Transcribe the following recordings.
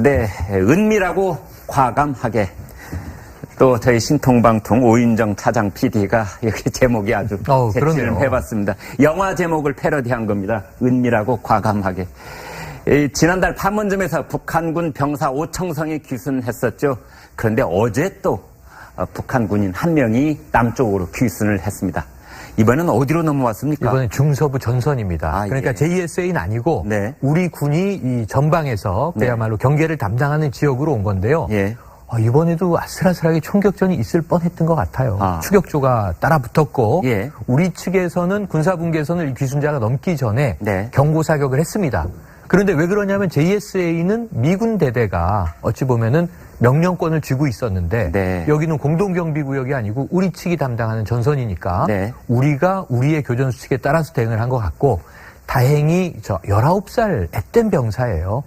네, 은밀하고 과감하게. 또 저희 신통방통 오윤정 차장 PD가 여기 제목이 아주 재치를 해봤습니다. 영화 제목을 패러디한 겁니다. 은밀하고 과감하게. 지난달 판문점에서 북한군 병사 5청성이 귀순했었죠. 그런데 어제 또 북한 군인 한 명이 남쪽으로 귀순을 했습니다. 이번엔 어디로 넘어왔습니까? 이번엔 중서부 전선입니다. 그러니까 JSA는 아니고 네. 우리 군이 이 전방에서 그야말로 경계를 담당하는 지역으로 온 건데요. 예. 이번에도 아슬아슬하게 총격전이 있을 뻔했던 것 같아요. 추격조가 따라붙었고 예. 우리 측에서는 군사분계선을 귀순자가 넘기 전에 네. 경고 사격을 했습니다. 그런데 왜 그러냐면 JSA는 미군 대대가 어찌 보면은 명령권을 쥐고 있었는데 네. 여기는 공동경비구역이 아니고 우리 측이 담당하는 전선이니까 네. 우리가 우리의 교전 수칙에 따라서 대응을 한 것 같고 다행히 19살 앳된 병사예요.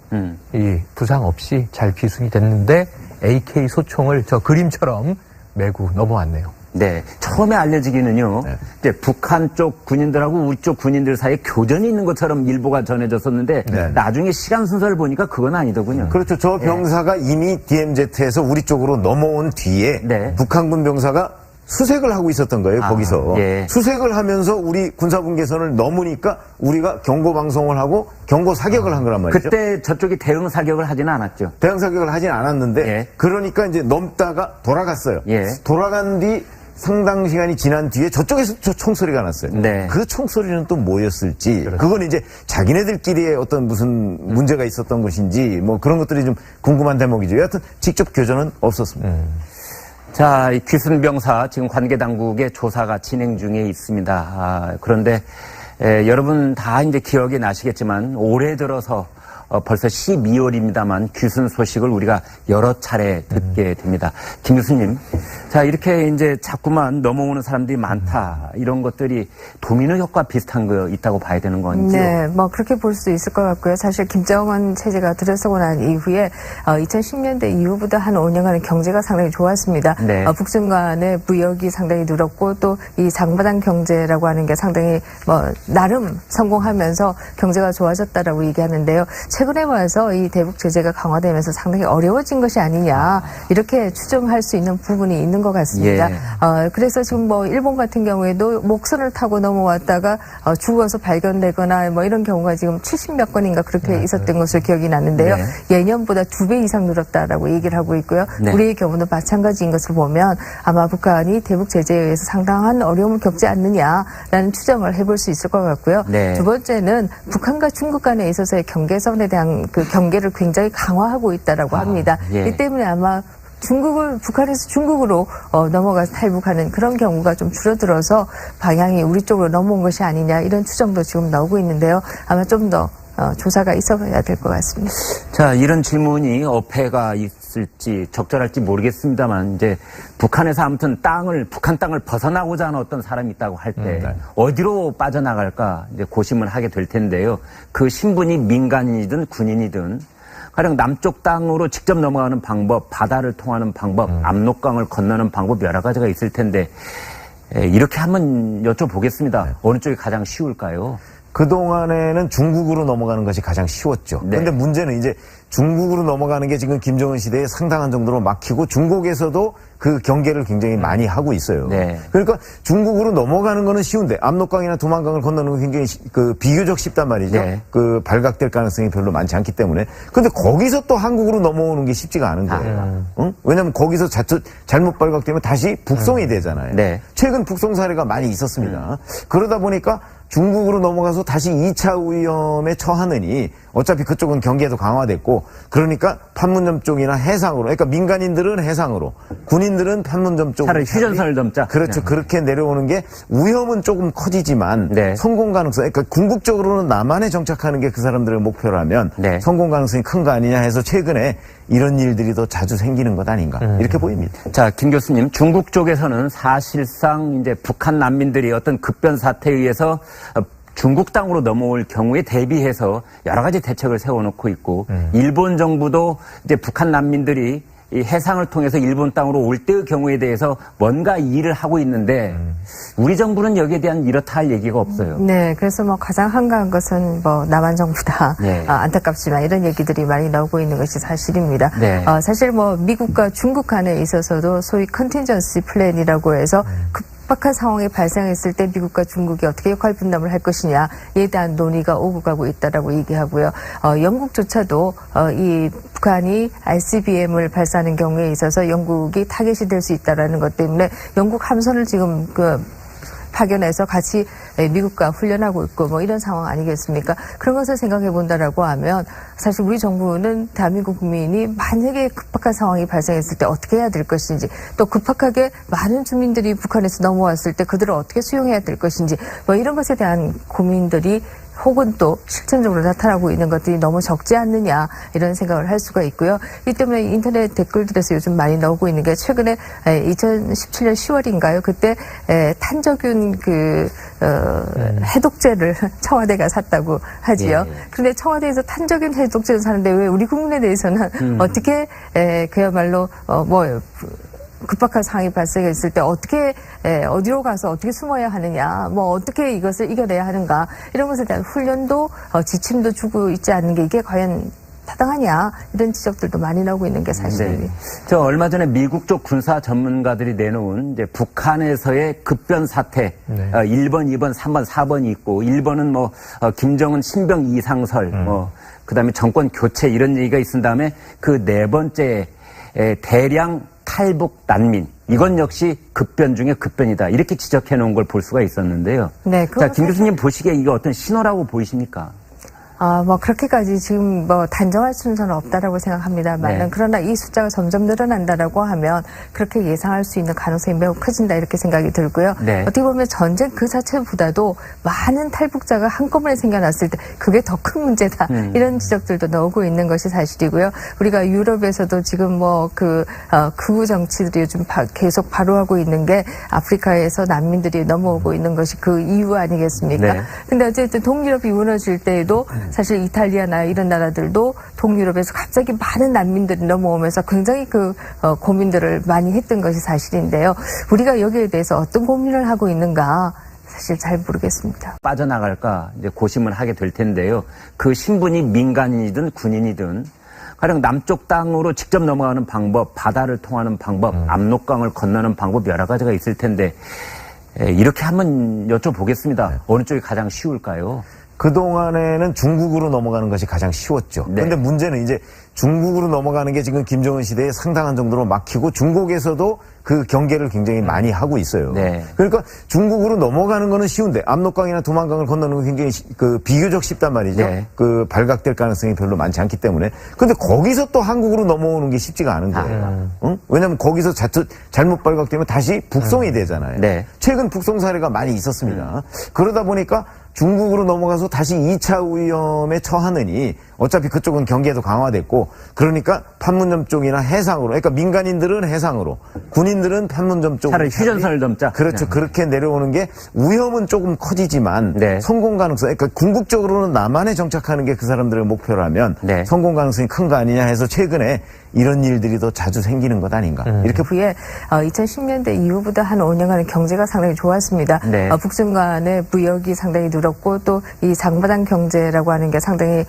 이 부상 없이 잘 귀순이 됐는데 AK 소총을 저 그림처럼 메고 넘어왔네요. 네. 처음에 알려지기는요. 네. 이제 북한 쪽 군인들하고 우리 쪽 군인들 사이에 교전이 있는 것처럼 일보가 전해졌었는데 네. 나중에 시간 순서를 보니까 그건 아니더군요. 그렇죠. 저 병사가 이미 DMZ에서 우리 쪽으로 넘어온 뒤에 네. 북한군 병사가 수색을 하고 있었던 거예요. 거기서. 예. 수색을 하면서 우리 군사분계선을 넘으니까 우리가 경고 방송을 하고 경고 사격을 한 거란 말이죠. 그때 저쪽이 대응 사격을 하지는 않았죠. 대응 사격을 하진 않았는데 예. 그러니까 이제 넘다가 돌아갔어요. 예. 돌아간 뒤 상당 시간이 지난 뒤에 저쪽에서 저 총소리가 났어요. 네. 그 총소리는 또 뭐였을지, 그건 이제 자기네들끼리의 어떤 무슨 문제가 있었던 것인지, 뭐 그런 것들이 좀 궁금한 대목이죠. 여하튼 직접 교전은 없었습니다. 자, 이 귀순병사 지금 관계당국의 조사가 진행 중에 있습니다. 그런데 여러분 다 이제 기억이 나시겠지만 올해 들어서 벌써 12월입니다만 귀순 소식을 우리가 여러 차례 듣게 됩니다. 김 교수님, 자 이렇게 이제 자꾸만 넘어오는 사람들이 많다 이런 것들이 도미노 효과 비슷한 거 있다고 봐야 되는 건지요? 네, 뭐 그렇게 볼 수도 있을 것 같고요. 사실 김정은 체제가 들어서고 난 이후에 2010년대 이후부터 한 5년간의 경제가 상당히 좋았습니다. 네. 북중 간의 무역이 상당히 늘었고 또 이 장바닥 경제라고 하는 게 상당히 뭐 나름 성공하면서 경제가 좋아졌다라고 얘기하는데요. 최근에 와서 이 대북 제재가 강화되면서 상당히 어려워진 것이 아니냐 이렇게 추정할 수 있는 부분이 있는 것 같습니다. 예. 그래서 지금 뭐 일본 같은 경우에도 목선을 타고 넘어왔다가 죽어서 발견되거나 뭐 이런 경우가 지금 70몇 건인가 그렇게 있었던 것으로 기억이 나는데요. 네. 예년보다 2배 이상 늘었다라고 얘기를 하고 있고요. 네. 우리의 경우도 마찬가지인 것을 보면 아마 북한이 대북 제재에 의해서 상당한 어려움을 겪지 않느냐라는 추정을 해볼 수 있을 것 같고요. 네. 두 번째는 북한과 중국 간에 있어서의 경계선에 대한 그 경계를 굉장히 강화하고 있다라고 합니다. 예. 이 때문에 아마 북한에서 중국으로 넘어가서 탈북하는 그런 경우가 좀 줄어들어서 방향이 우리 쪽으로 넘어온 것이 아니냐 이런 추정도 지금 나오고 있는데요. 아마 좀 더 조사가 있어야 될 것 같습니다. 자, 이런 질문이 어폐가 있을지 적절할지 모르겠습니다만 이제 북한에서 아무튼 북한 땅을 벗어나고자 하는 어떤 사람이 있다고 할 때 네. 어디로 빠져나갈까 이제 고심을 하게 될 텐데요. 그 신분이 민간인이든 군인이든 가령 남쪽 땅으로 직접 넘어가는 방법, 바다를 통하는 방법, 압록강을 건너는 방법 여러 가지가 있을 텐데 이렇게 한번 여쭤보겠습니다. 네. 어느 쪽이 가장 쉬울까요? 그동안에는 중국으로 넘어가는 것이 가장 쉬웠죠. 네. 그런데 문제는 이제 중국으로 넘어가는 게 지금 김정은 시대에 상당한 정도로 막히고 중국에서도 그 경계를 굉장히 많이 하고 있어요. 네. 그러니까 중국으로 넘어가는 거는 쉬운데 압록강이나 두만강을 건너는 건 굉장히 비교적 쉽단 말이죠. 네. 그 발각될 가능성이 별로 많지 않기 때문에. 근데 거기서 또 한국으로 넘어오는 게 쉽지가 않은 거예요. 응? 왜냐하면 거기서 잘못 발각되면 다시 북송이 되잖아요. 네. 최근 북송 사례가 많이 있었습니다. 그러다 보니까 중국으로 넘어가서 다시 2차 위험에 처하느니 어차피 그쪽은 경계도 강화됐고 그러니까 판문점 쪽이나 해상으로 그러니까 민간인들은 해상으로 군인들은 판문점 쪽으로 차라리 휴전선을 넘자. 그렇죠. 그렇게 내려오는 게 위험은 조금 커지지만 네. 성공 가능성 그러니까 궁극적으로는 남한에 정착하는 게 그 사람들의 목표라면 네. 성공 가능성이 큰 거 아니냐 해서 최근에 이런 일들이 더 자주 생기는 것 아닌가 이렇게 보입니다. 자, 김 교수님, 중국 쪽에서는 사실상 이제 북한 난민들이 어떤 급변 사태에 의해서 중국 땅으로 넘어올 경우에 대비해서 여러 가지 대책을 세워놓고 있고, 일본 정부도 이제 북한 난민들이 이 해상을 통해서 일본 땅으로 올 때의 경우에 대해서 뭔가 일을 하고 있는데 우리 정부는 여기에 대한 이렇다 할 얘기가 없어요. 네, 그래서 뭐 가장 한가한 것은 뭐 남한 정부다. 네. 안타깝지만 이런 얘기들이 많이 나오고 있는 것이 사실입니다. 네. 사실 뭐 미국과 중국 간에 있어서도 소위 컨틴전시 플랜이라고 해서 급박한 상황이 발생했을 때 미국과 중국이 어떻게 역할 분담을 할 것이냐에 대한 논의가 오고 가고 있다라고 얘기하고요. 영국조차도 이 북한이 ICBM을 발사하는 경우에 있어서 영국이 타겟이 될 수 있다라는 것 때문에 영국 함선을 지금 파견해서 같이 미국과 훈련하고 있고 뭐 이런 상황 아니겠습니까? 그런 것을 생각해 본다라고 하면 사실 우리 정부는 대한민국 국민이 만약에 급박한 상황이 발생했을 때 어떻게 해야 될 것인지 또 급박하게 많은 주민들이 북한에서 넘어왔을 때 그들을 어떻게 수용해야 될 것인지 뭐 이런 것에 대한 고민들이 혹은 또 실천적으로 나타나고 있는 것들이 너무 적지 않느냐 이런 생각을 할 수가 있고요. 이 때문에 인터넷 댓글들에서 요즘 많이 나오고 있는 게 최근에 2017년 10월인가요? 그때 탄저균 해독제를 청와대가 샀다고 하지요. 그런데 청와대에서 탄저균 해독제를 사는데 왜 우리 국민에 대해서는 어떻게 그야말로 급박한 상황이 발생했을 때 어떻게 어디로 가서 어떻게 숨어야 하느냐, 뭐 어떻게 이것을 이겨내야 하는가 이런 것에 대한 훈련도 지침도 주고 있지 않는 게 이게 과연 타당하냐 이런 지적들도 많이 나오고 있는 게 사실입니다. 네. 저 얼마 전에 미국 쪽 군사 전문가들이 내놓은 이제 북한에서의 급변 사태, 1번, 2번, 3번, 4번이 있고 1번은 뭐 김정은 신병 이상설, 그다음에 정권 교체 이런 얘기가 있은 다음에 그 네 번째 대량 탈북 난민 이건 역시 급변 중에 급변이다 이렇게 지적해 놓은 걸 볼 수가 있었는데요. 네, 자, 김 교수님 보시기에 이게 어떤 신호라고 보이십니까? 뭐 그렇게까지 지금 뭐 단정할 수는 없다라고 생각합니다만 네. 그러나 이 숫자가 점점 늘어난다라고 하면 그렇게 예상할 수 있는 가능성이 매우 커진다 이렇게 생각이 들고요. 네. 어떻게 보면 전쟁 그 자체보다도 많은 탈북자가 한꺼번에 생겨났을 때 그게 더 큰 문제다 이런 지적들도 나오고 있는 것이 사실이고요. 우리가 유럽에서도 지금 극우 정치들이 요즘 계속 발효하고 있는 게 아프리카에서 난민들이 넘어오고 있는 것이 그 이유 아니겠습니까? 네. 근데 어쨌든 동유럽이 무너질 때에도 사실 이탈리아나 이런 나라들도 동유럽에서 갑자기 많은 난민들이 넘어오면서 굉장히 고민들을 많이 했던 것이 사실인데요. 우리가 여기에 대해서 어떤 고민을 하고 있는가 사실 잘 모르겠습니다. 빠져나갈까 이제 고심을 하게 될 텐데요. 그 신분이 민간인이든 군인이든 가령 남쪽 땅으로 직접 넘어가는 방법, 바다를 통하는 방법, 압록강을 건너는 방법 여러 가지가 있을 텐데 이렇게 한번 여쭤보겠습니다. 어느 쪽이 가장 쉬울까요? 그동안에는 중국으로 넘어가는 것이 가장 쉬웠죠. 네. 그런데 문제는 이제 중국으로 넘어가는 게 지금 김정은 시대에 상당한 정도로 막히고 중국에서도 그 경계를 굉장히 많이 하고 있어요. 네. 그러니까 중국으로 넘어가는 거는 쉬운데 압록강이나 두만강을 건너는 건 굉장히 비교적 쉽단 말이죠. 네. 발각될 가능성이 별로 많지 않기 때문에. 근데 거기서 또 한국으로 넘어오는 게 쉽지가 않은 거예요. 응? 왜냐하면 거기서 잘못 발각되면 다시 북송이 되잖아요. 네. 최근 북송 사례가 많이 있었습니다. 그러다 보니까 중국으로 넘어가서 다시 2차 오염에 처하느니 어차피 그쪽은 경계도 강화됐고 그러니까 판문점 쪽이나 해상으로 그러니까 민간인들은 해상으로 군인들은 판문점 쪽으로 차라리 휴전선을 넘자. 그렇죠. 그렇게 내려오는 게 위험은 조금 커지지만 네. 성공 가능성 그러니까 궁극적으로는 남한에 정착하는 게 그 사람들의 목표라면 네. 성공 가능성이 큰 거 아니냐 해서 최근에 이런 일들이 더 자주 생기는 것 아닌가 이렇게 후에 2010년대 이후부터 한 5년간의 경제가 상당히 좋았습니다. 네. 북중 간의 무역이 상당히 늘었고 또 이 장바닥 경제라고 하는 게 상당히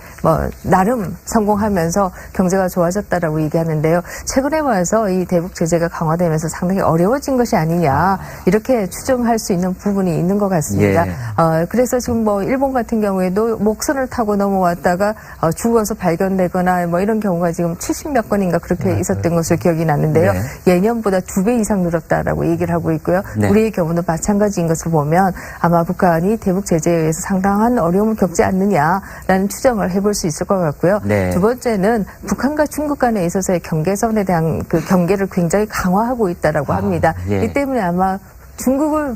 나름 성공하면서 경제가 좋아졌다라고 얘기하는데요. 최근에 와서 이 대북 제재가 강화되면서 상당히 어려워진 것이 아니냐 이렇게 추정할 수 있는 부분이 있는 것 같습니다. 예. 그래서 지금 일본 같은 경우에도 목선을 타고 넘어왔다가 죽어서 발견되거나 이런 경우가 지금 70몇 건인가 그렇게 있었던 것으로 기억이 나는데요. 네. 예년보다 2배 이상 늘었다라고 얘기를 하고 있고요. 네. 우리의 경우는 마찬가지인 것을 보면 아마 북한이 대북 제재에 의해서 상당한 어려움을 겪지 않느냐라는 추정을 해볼 수 있을 것 같고요. 네. 두 번째는 북한과 중국 간에 있어서의 경계선에 대한 경계를 굉장히 강화하고 있다라고 합니다. 예. 이 때문에 아마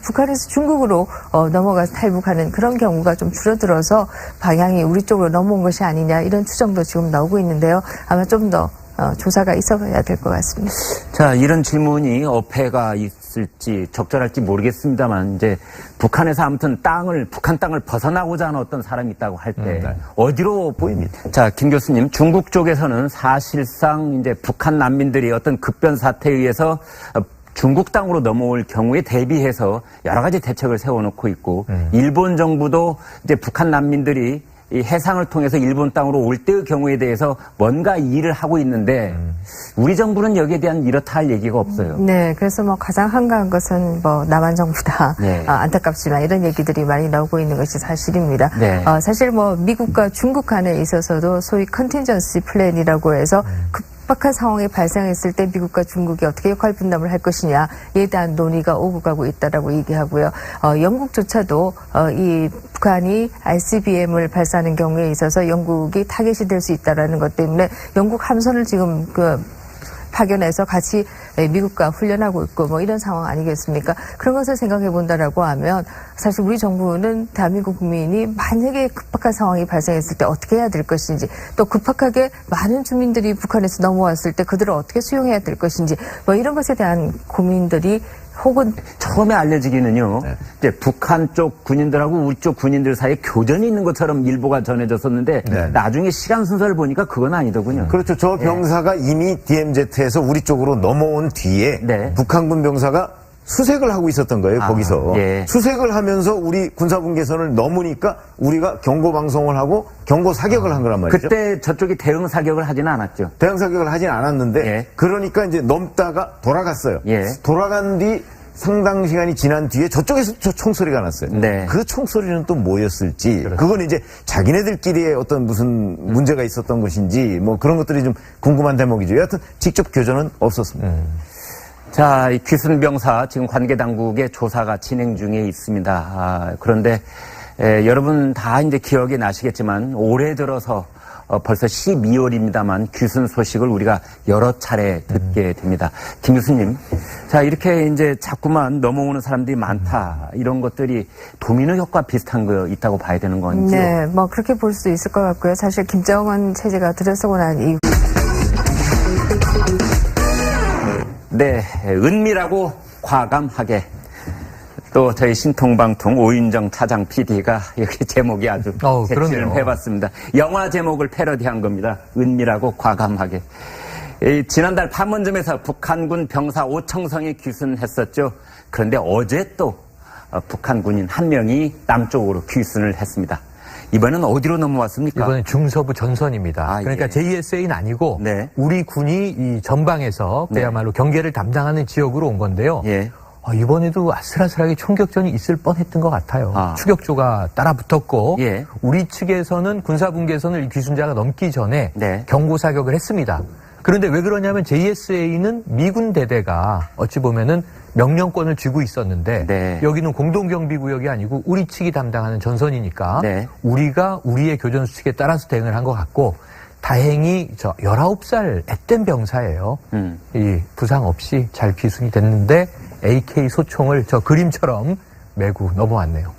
북한에서 중국으로 넘어가서 탈북하는 그런 경우가 좀 줄어들어서 방향이 우리 쪽으로 넘어온 것이 아니냐 이런 추정도 지금 나오고 있는데요. 아마 좀 더 조사가 있어야 될 것 같습니다. 자, 이런 질문이 어폐가 있을지 적절할지 모르겠습니다만 이제 북한에서 아무튼 북한 땅을 벗어나고자 하는 어떤 사람이 있다고 할 때 어디로 보입니까? 자, 김 교수님, 중국 쪽에서는 사실상 이제 북한 난민들이 어떤 급변 사태에 의해서 중국 땅으로 넘어올 경우에 대비해서 여러 가지 대책을 세워놓고 있고 일본 정부도 이제 북한 난민들이 이 해상을 통해서 일본 땅으로 올 때의 경우에 대해서 뭔가 일을 하고 있는데 우리 정부는 여기에 대한 이렇다 할 얘기가 없어요. 네, 그래서 뭐 가장 한가한 것은 뭐 남한 정부다. 네. 안타깝지만 이런 얘기들이 많이 나오고 있는 것이 사실입니다. 네. 사실 뭐 미국과 중국 간에 있어서도 소위 컨틴전시 플랜이라고 해서 급박한 상황이 발생했을 때 미국과 중국이 어떻게 역할 분담을 할 것이냐에 대한 논의가 오고 가고 있다라고 얘기하고요. 영국조차도 이 북한이 ICBM을 발사하는 경우에 있어서 영국이 타겟이 될 수 있다라는 것 때문에 영국 함선을 지금 파견해서 같이 미국과 훈련하고 있고 뭐 이런 상황 아니겠습니까? 그런 것을 생각해 본다라고 하면 사실 우리 정부는 대한민국 국민이 만약에 급박한 상황이 발생했을 때 어떻게 해야 될 것인지 또 급박하게 많은 주민들이 북한에서 넘어왔을 때 그들을 어떻게 수용해야 될 것인지 뭐 이런 것에 대한 고민들이 혹은 처음에 알려지기는요. 이제 북한 쪽 군인들하고 우리 쪽 군인들 사이에 교전이 있는 것처럼 일보가 전해졌었는데 나중에 시간 순서를 보니까 그건 아니더군요. 그렇죠. 저 병사가 이미 DMZ에서 우리 쪽으로 넘어온 뒤에 북한군 병사가 수색을 하고 있었던 거예요. 거기서. 수색을 하면서 우리 군사분계선을 넘으니까 우리가 경고방송을 하고 경고사격을 한 거란 말이죠. 그때 저쪽이 대응 사격을 하지는 않았죠. 대응 사격을 하진 않았는데 그러니까 이제 넘다가 돌아갔어요. 돌아간 뒤 상당 시간이 지난 뒤에 저쪽에서 저 총소리가 났어요. 그 총소리는 또 뭐였을지 그건 이제 자기네들끼리의 어떤 무슨 문제가 있었던 것인지 뭐 그런 것들이 좀 궁금한 대목이죠. 여하튼 직접 교전은 없었습니다. 자, 이 귀순 병사 지금 관계 당국의 조사가 진행 중에 있습니다. 그런데 여러분 다 이제 기억이 나시겠지만 올해 들어서 벌써 12월입니다만 귀순 소식을 우리가 여러 차례 듣게 됩니다. 김 교수님, 자 이렇게 이제 자꾸만 넘어오는 사람들이 많다 이런 것들이 도미노 효과 비슷한 거 있다고 봐야 되는 건지요? 네, 뭐 그렇게 볼 수도 있을 것 같고요. 사실 김정은 체제가 들어서고 난 이후. 네, 은밀하고 과감하게 또 저희 신통방통 오윤정 차장 PD가 여기 제목이 아주 재치를 해봤습니다. 영화 제목을 패러디한 겁니다. 은밀하고 과감하게. 지난달 판문점에서 북한군 병사 5청성이 귀순했었죠. 그런데 어제 또 북한 군인 한 명이 남쪽으로 귀순을 했습니다. 이번엔 어디로 넘어왔습니까? 이번엔 중서부 전선입니다. 그러니까 JSA는 아니고 우리 군이 이 전방에서 그야말로 경계를 담당하는 지역으로 온 건데요. 이번에도 아슬아슬하게 총격전이 있을 뻔했던 것 같아요. 추격조가 따라붙었고 우리 측에서는 군사분계선을 귀순자가 넘기 전에 경고사격을 했습니다. 그런데 왜 그러냐면 JSA는 미군 대대가 어찌 보면은 명령권을 쥐고 있었는데 여기는 공동경비구역이 아니고 우리 측이 담당하는 전선이니까 우리가 우리의 교전 수칙에 따라서 대응을 한 것 같고 다행히 19살 앳된 병사예요. 이 부상 없이 잘 귀순이 됐는데 AK 소총을 저 그림처럼 메고 넘어왔네요.